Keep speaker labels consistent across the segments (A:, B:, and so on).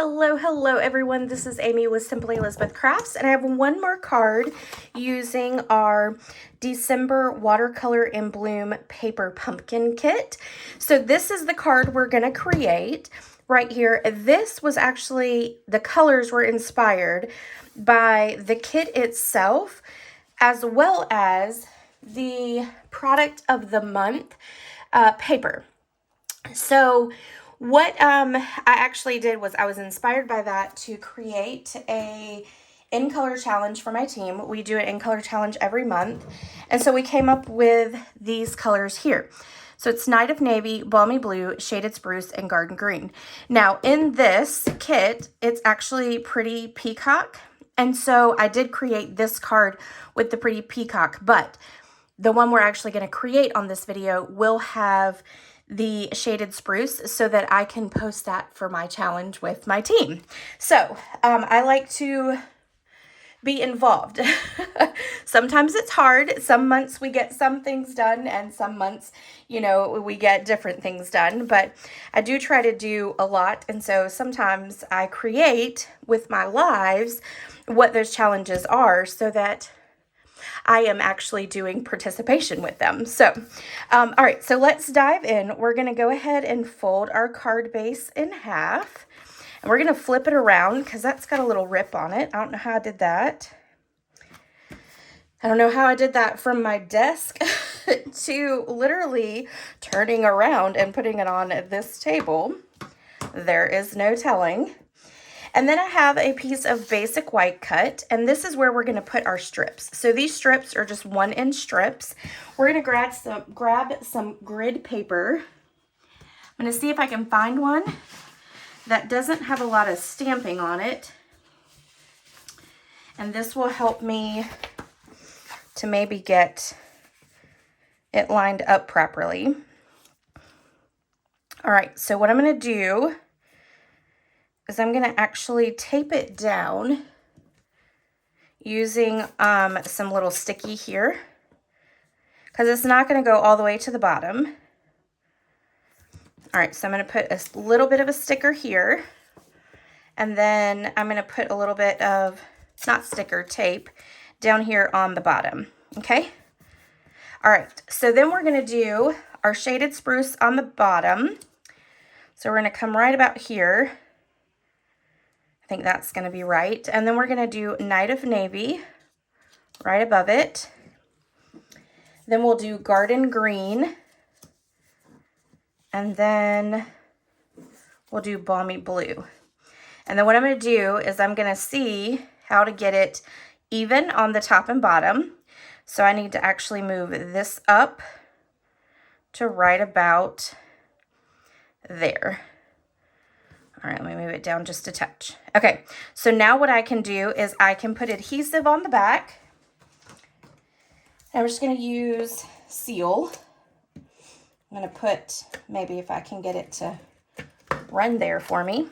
A: Hello everyone. This is Amy with Simply Elizabeth Crafts, and I have one more card using our December Watercolor in Bloom paper pumpkin kit. So this is the card we're going to create right here. This was actually, the colors were inspired by the kit itself, as well as the product of the month paper. So what I actually did was I was inspired by that to create a in color challenge for my team. We do an in color challenge every month. And so we came up with these colors here. So it's Night of Navy, Balmy Blue, Shaded Spruce, and Garden Green. Now in this kit, it's actually Pretty Peacock. And so I did create this card with the Pretty Peacock, but the one we're actually going to create on this video will have the Shaded Spruce so that I can post that for my challenge with my team. So I like to be involved. Sometimes it's hard. Some months we get some things done, and some months, you know, we get different things done, but I do try to do a lot. And so sometimes I create with my lives what those challenges are so that I am actually doing participation with them. So, all right, so let's dive in. We're going to go ahead and fold our card base in half. And we're going to flip it around because that's got a little rip on it. I don't know how I did that. I don't know how I did that from my desk to literally turning around and putting it on this table. There is no telling. And then I have a piece of basic white cut, and this is where we're going to put our strips. So these strips are just 1-inch strips. We're going to grab some grid paper. I'm going to see if I can find one that doesn't have a lot of stamping on it. And this will help me to maybe get it lined up properly. All right, so what I'm going to do is I'm going to actually tape it down using some little sticky here, because it's not going to go all the way to the bottom. All right, so I'm going to put a little bit of a sticker here, and then I'm going to put a little bit of, not sticker, tape down here on the bottom, okay? All right, so then we're going to do our Shaded Spruce on the bottom. So we're going to come right about here. I think that's going to be right. And then we're going to do Night of Navy right above it. Then we'll do Garden Green. And then we'll do Balmy Blue. And then what I'm going to do is I'm going to see how to get it even on the top and bottom. So I need to actually move this up to right about there. All right, let me move it down just a touch. Okay, so now what I can do is I can put adhesive on the back. And we're just going to use seal. I'm going to put, maybe if I can get it to run there for me.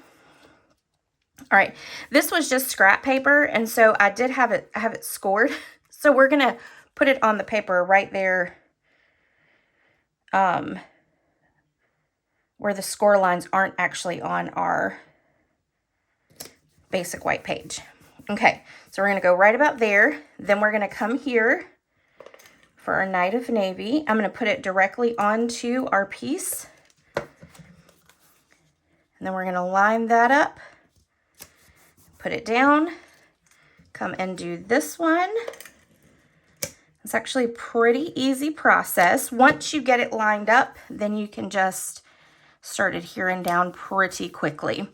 A: All right, this was just scrap paper, and so I did have it scored. So we're going to put it on the paper right there, where the score lines aren't actually on our basic white page. Okay, so we're going to go right about there. Then we're going to come here for our Night of Navy. I'm going to put it directly onto our piece. And then we're going to line that up, put it down, come and do this one. It's actually a pretty easy process. Once you get it lined up, then you can just start adhering down pretty quickly. All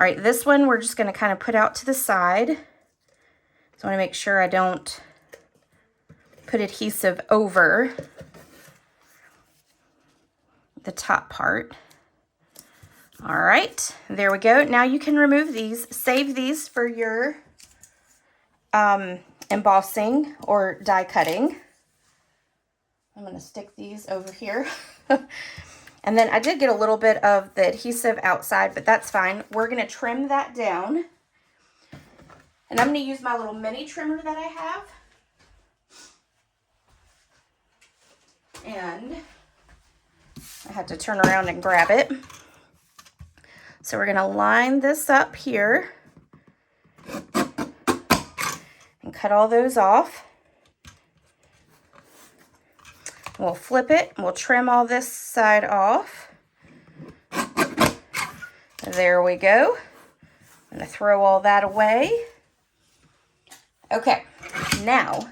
A: right, this one we're just going to kind of put out to the side. So I want to make sure I don't put adhesive over the top part. All right, there we go. Now you can remove these, save these for your embossing or die cutting. I'm going to stick these over here. And then I did get a little bit of the adhesive outside, but that's fine. We're going to trim that down. And I'm going to use my little mini trimmer that I have. And I had to turn around and grab it. So we're gonna line this up here and cut all those off. We'll flip it, we'll trim all this side off. There we go. I'm gonna throw all that away. Okay, now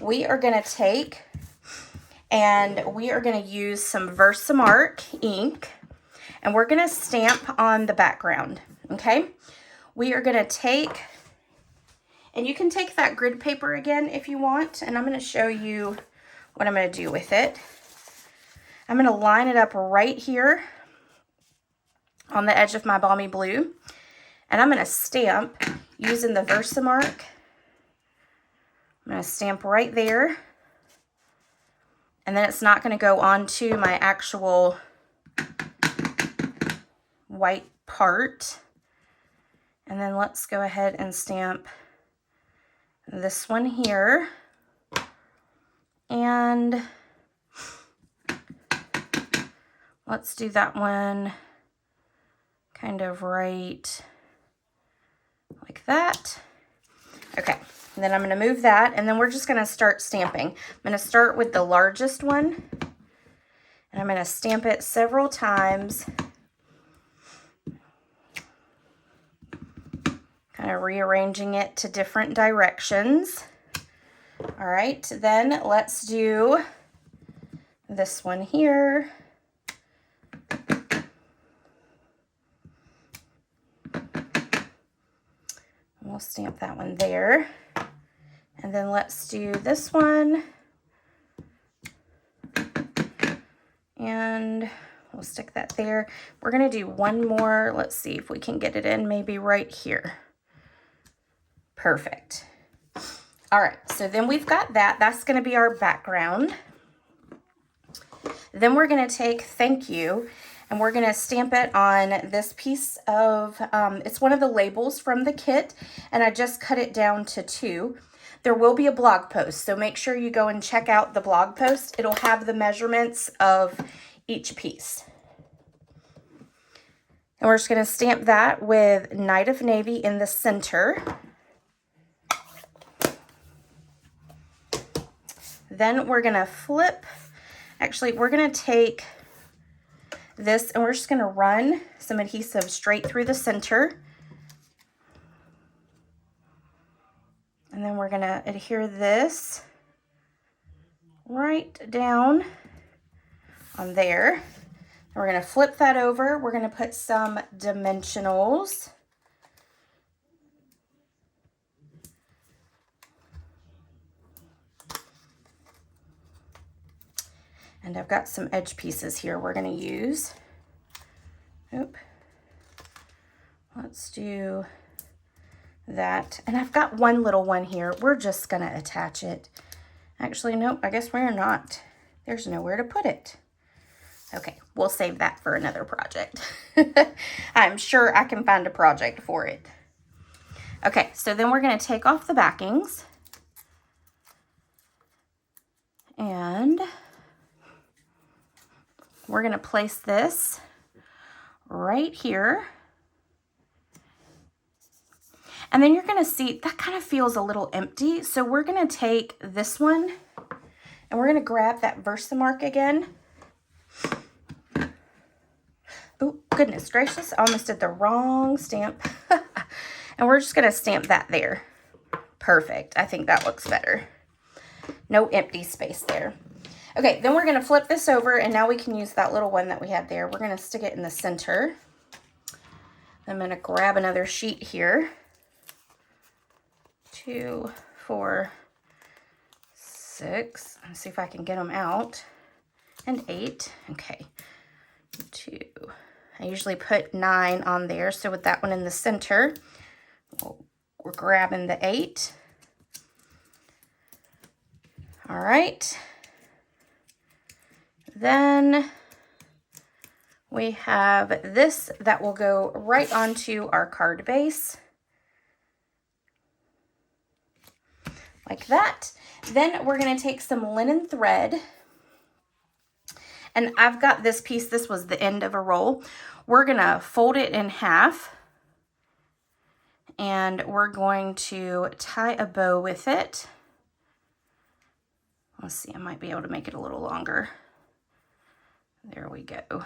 A: we are gonna take and we are gonna use some Versamark ink and we're gonna stamp on the background, okay? We are gonna take, and you can take that grid paper again if you want, and I'm gonna show you what I'm gonna do with it. I'm gonna line it up right here on the edge of my balmy blue, and I'm gonna stamp using the Versamark. I'm gonna stamp right there, and then it's not gonna go onto my actual white part. And then let's go ahead and stamp this one here. And let's do that one kind of right like that. Okay, and then I'm gonna move that, and then we're just gonna start stamping. I'm gonna start with the largest one, and I'm gonna stamp it several times, kind of rearranging it to different directions. All right, then let's do this one here. We'll stamp that one there. And then let's do this one. And we'll stick that there. We're gonna do one more. Let's see if we can get it in maybe right here. Perfect. All right, so then we've got that. That's gonna be our background. Then we're gonna take thank you, and we're gonna stamp it on this piece of, it's one of the labels from the kit, and I just cut it down to 2. There will be a blog post, so make sure you go and check out the blog post. It'll have the measurements of each piece. And we're just gonna stamp that with Night of Navy in the center. Then we're gonna flip, actually we're gonna take this and we're just gonna run some adhesive straight through the center. And then we're gonna adhere this right down on there. And we're gonna flip that over. We're gonna put some dimensionals. And I've got some edge pieces here we're gonna use. Oop. Let's do that. And I've got one little one here. We're just gonna attach it. Actually, nope, I guess we're not. There's nowhere to put it. Okay, we'll save that for another project. I'm sure I can find a project for it. Okay, so then we're gonna take off the backings. And we're gonna place this right here. And then you're gonna see that kind of feels a little empty. So we're gonna take this one and we're gonna grab that Versamark again. Oh, goodness gracious, I almost did the wrong stamp. And we're just gonna stamp that there. Perfect, I think that looks better. No empty space there. Okay, then we're gonna flip this over and now we can use that little one that we had there. We're gonna stick it in the center. I'm gonna grab another sheet here. 2, 4, 6. Let's see if I can get them out. And 8. Okay. 2. I usually put 9 on there. So with that one in the center, we're grabbing the 8. All right. Then we have this that will go right onto our card base. Like that. Then we're going to take some linen thread. And I've got this piece, this was the end of a roll. we're gonna fold it in half and we're going to tie a bow with it. Let's see, I might be able to make it a little longer. There we go.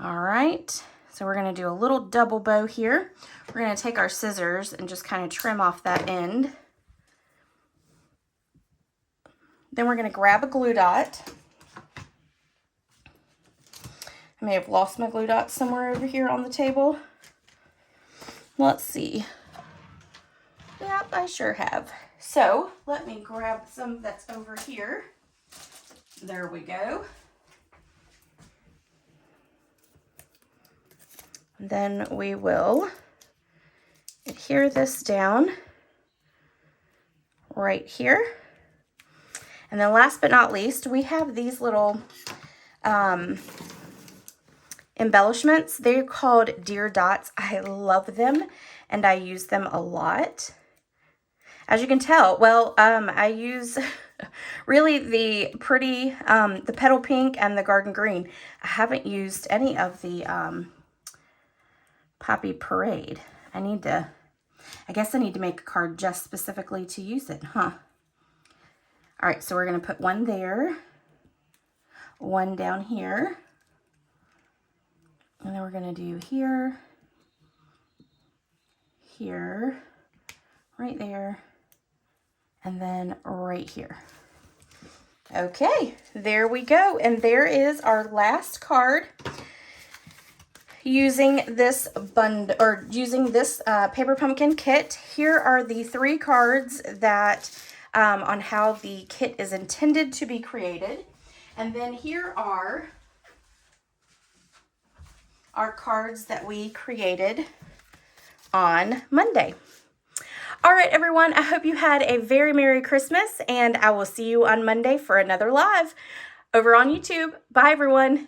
A: All right, so we're gonna do a little double bow here. We're gonna take our scissors and just kind of trim off that end. Then we're gonna grab a glue dot. I may have lost my glue dot somewhere over here on the table. Let's see. Yep, I sure have. So let me grab some that's over here. There we go. Then we will adhere this down right here. And then last but not least, we have these little embellishments. They're called deer dots. I love them and I use them a lot. As you can tell, well, I use really the pretty, the petal pink and the garden green. I haven't used any of the Poppy Parade. I guess I need to make a card just specifically to use it, huh? All right, so we're gonna put one there, one down here, and then we're gonna do here, here, right there, and then right here. Okay, there we go. And there is our last card using this paper pumpkin kit. Here are the 3 cards that on how the kit is intended to be created. And then here are our cards that we created on Monday. All right, everyone, I hope you had a very Merry Christmas, and I will see you on Monday for another live over on YouTube. Bye, everyone.